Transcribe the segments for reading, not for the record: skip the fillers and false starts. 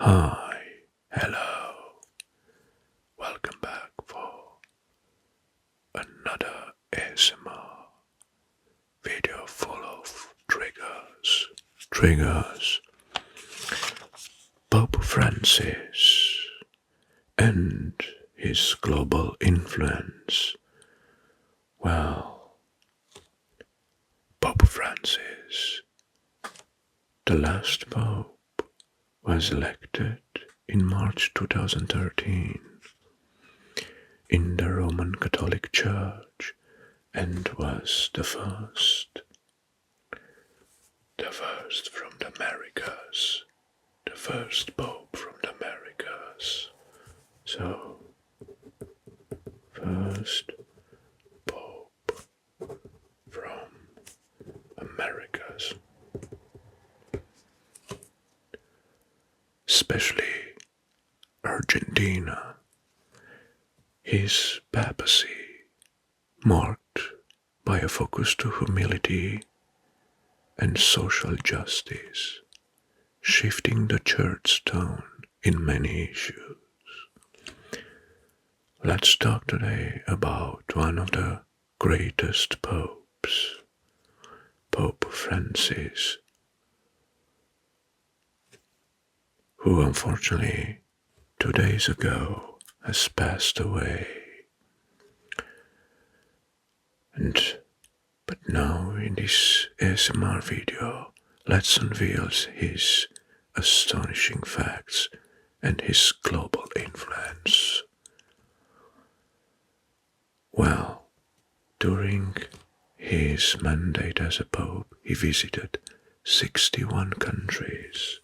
Hi, hello, welcome back for another ASMR video full of triggers. Pope Francis and his global influence. Well, Pope Francis, the last Pope, was elected in March 2013 in the Roman Catholic Church and was the first from the Americas, the first Pope from the Americas. So, first Pope from Americas. Especially Argentina. His papacy, marked by a focus to humility and social justice, shifting the church tone in many issues. Let's talk today about one of the greatest popes, Pope Francis, who unfortunately 2 days ago has passed away. But now in this ASMR video, let's unveil his astonishing facts and his global influence. Well, during his mandate as a pope, he visited 61 countries.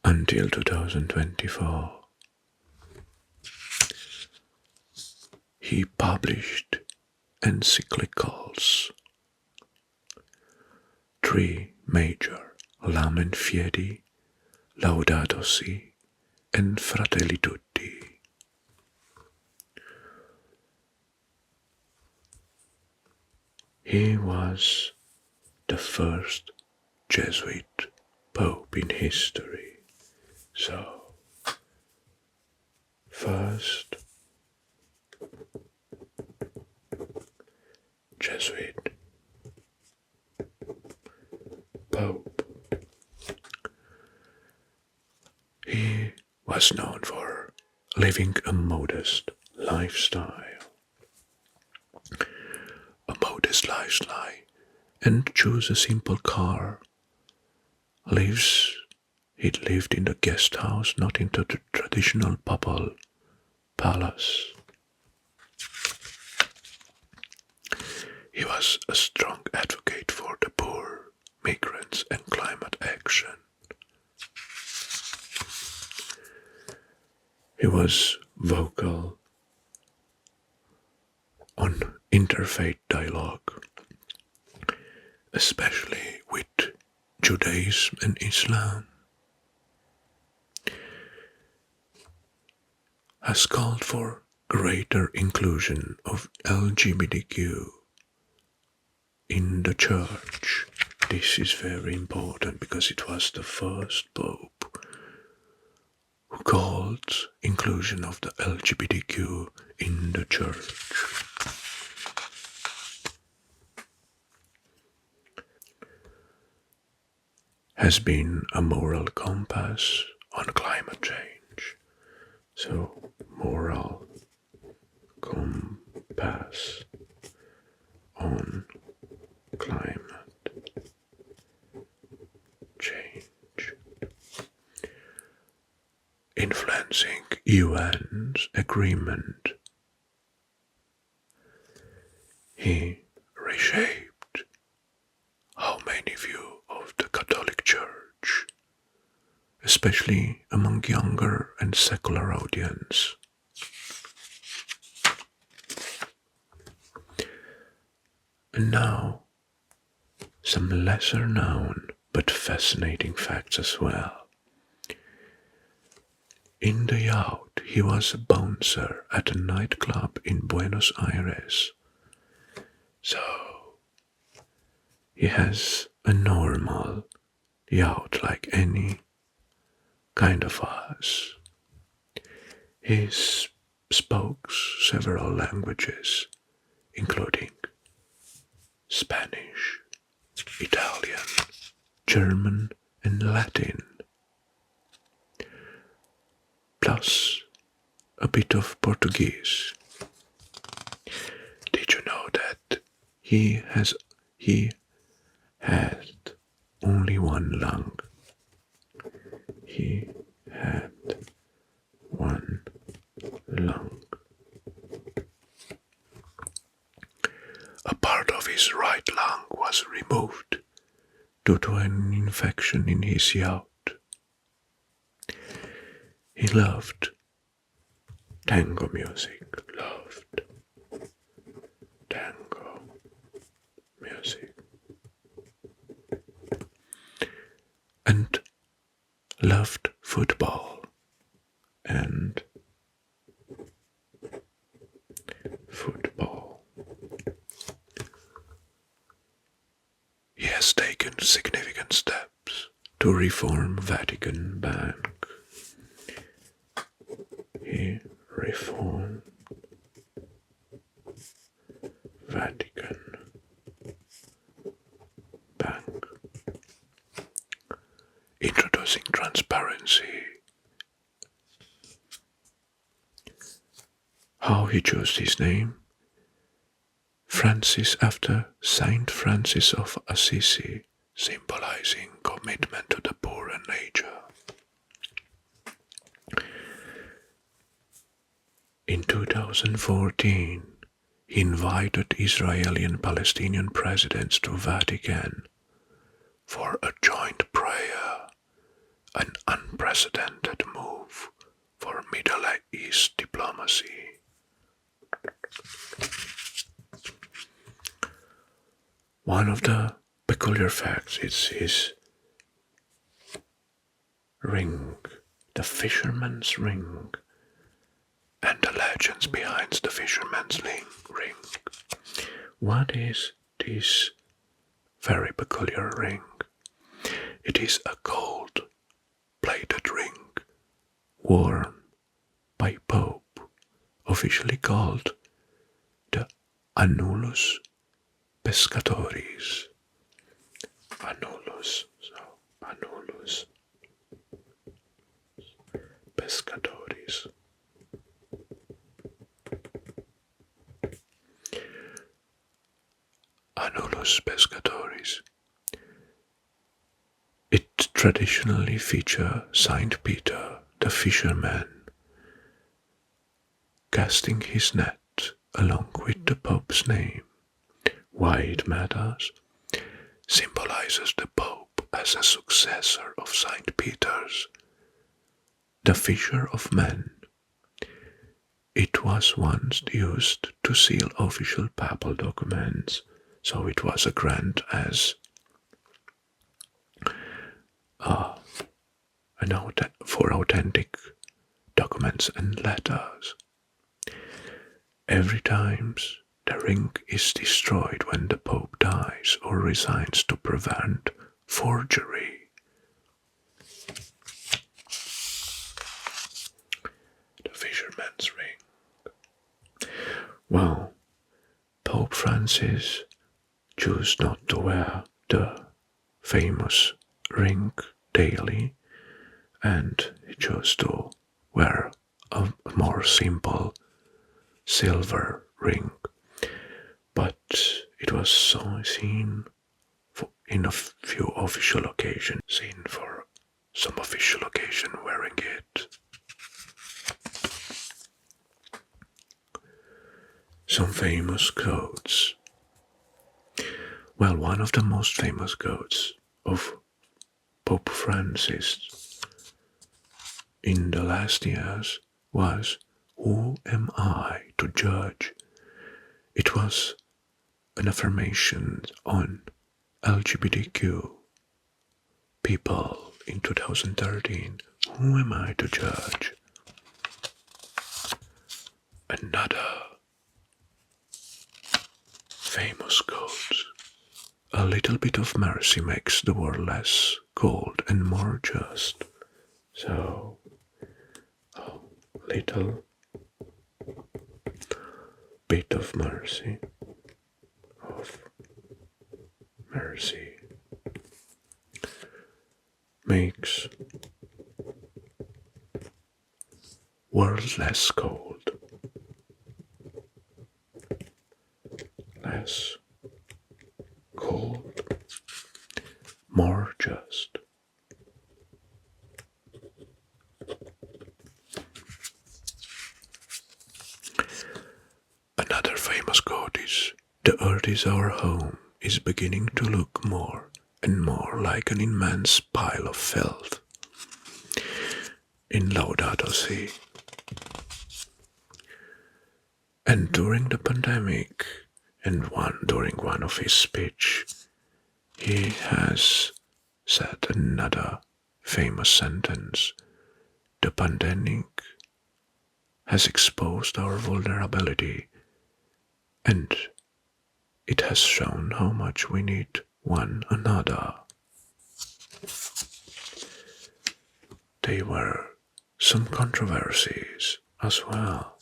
Until 2024. He published encyclicals, 3 major, Lamen Fiedi, Laudato Si, and Fratelli Tutti. He was the first Jesuit Pope in history. So, first Jesuit Pope. He was known for living a modest lifestyle. And choose a simple car. He lived in the guest house, not in the traditional papal palace. He was a strong advocate for the poor, migrants, and climate action. He was vocal on interfaith dialogue, especially with Judaism and Islam. Has called for greater inclusion of LGBTQ in the church. This is very important because it was the first pope who called inclusion of the LGBTQ in the church. Has been a moral compass on climate change. So, moral compass on climate change. Influencing UN's agreement. He reshaped how many view of the Catholic Church, especially among younger and secular audience. And now, some lesser known but fascinating facts as well. In the yacht he was a bouncer at a nightclub in Buenos Aires. So he has a normal yacht like any kind of us. He spoke several languages, including Spanish, Italian, German, and Latin, plus a bit of Portuguese. Did you know that he had only one lung? He had one lung. A part of his right lung was removed due to an infection in his yacht. He loved tango music, loved tango music, and loved football and football. He has taken significant steps to reform Vatican Bank. He reformed Vatican Bank, introducing transparency. How he chose his name? Francis after Saint Francis of Assisi, symbolizing commitment to the poor and nature. In 2014, he invited Israeli and Palestinian presidents to Vatican for a joint prayer, an unprecedented move for Middle East diplomacy. One of the peculiar facts is his ring, the fisherman's ring, and the legends behind the fisherman's ring. What is this very peculiar ring? It is a gold-plated ring worn by Pope, officially called the annulus pescatoris. Annulus pescatoris. Annulus pescatoris. It traditionally features Saint Peter, the fisherman, casting his net along with the Pope's name. Why it matters? Symbolizes the Pope as a successor of Saint Peter's, the fisher of men. It was once used to seal official papal documents, so it was a grant as for authentic documents and letters. Every time the ring is destroyed when the Pope dies or resigns to prevent forgery. The fisherman's ring. Well, Pope Francis chose not to wear the famous ring daily, and he chose to wear a more simple silver ring. But it was seen in a few official occasions, seen for some official occasion wearing it. Some famous quotes. Well, one of the most famous quotes of Pope Francis in the last years was, "Who am I to judge?" It was an affirmation on LGBTQ people in 2013. Who am I to judge? Another famous quote: a little bit of mercy makes the world less cold and more just. So, a little bit of mercy, makes world less cold, less cold, more just. Another famous quote is, the earth is our home, is beginning to look more and more like an immense pile of filth. In Laudato Si. And during the pandemic, and during one of his speech, he has said another famous sentence. The pandemic has exposed our vulnerability, and it has shown how much we need one another. There were some controversies as well.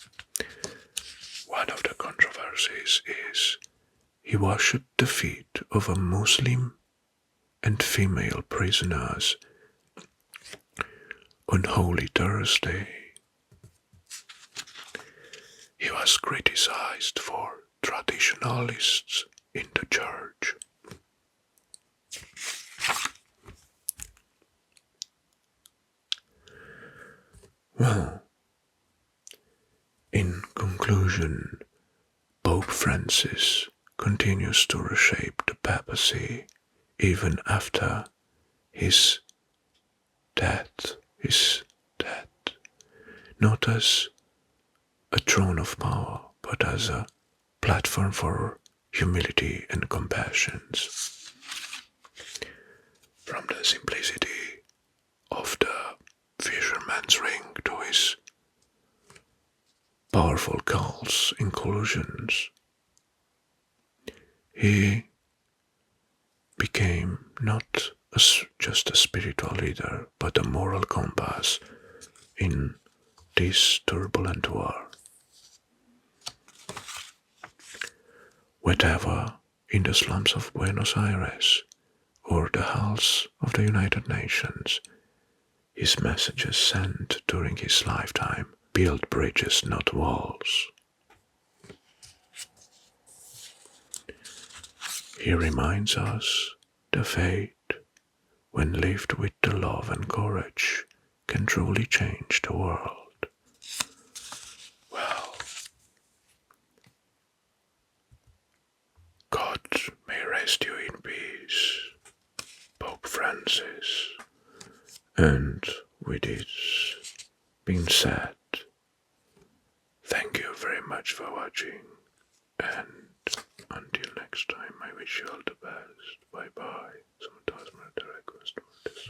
One of the controversies is he washed the feet of a Muslim and female prisoners on Holy Thursday. He was criticized for traditionalists in the church. Well, in conclusion, Pope Francis continues to reshape the papacy even after his death, not as a throne of power, but as a platform for humility and compassion. From the simplicity of the fisherman's ring to his powerful calls, inclusions, he became not just a spiritual leader, but a moral compass in this turbulent war. Whether in the slums of Buenos Aires or the halls of the United Nations, his messages sent during his lifetime build bridges, not walls. He reminds us the faith, when lived with the love and courage, can truly change the world. Well, God may rest you in peace, Pope Francis. And with this being said, thank you very much for watching, and until next time, I wish you all the best. Bye bye. Sometimes my request for this.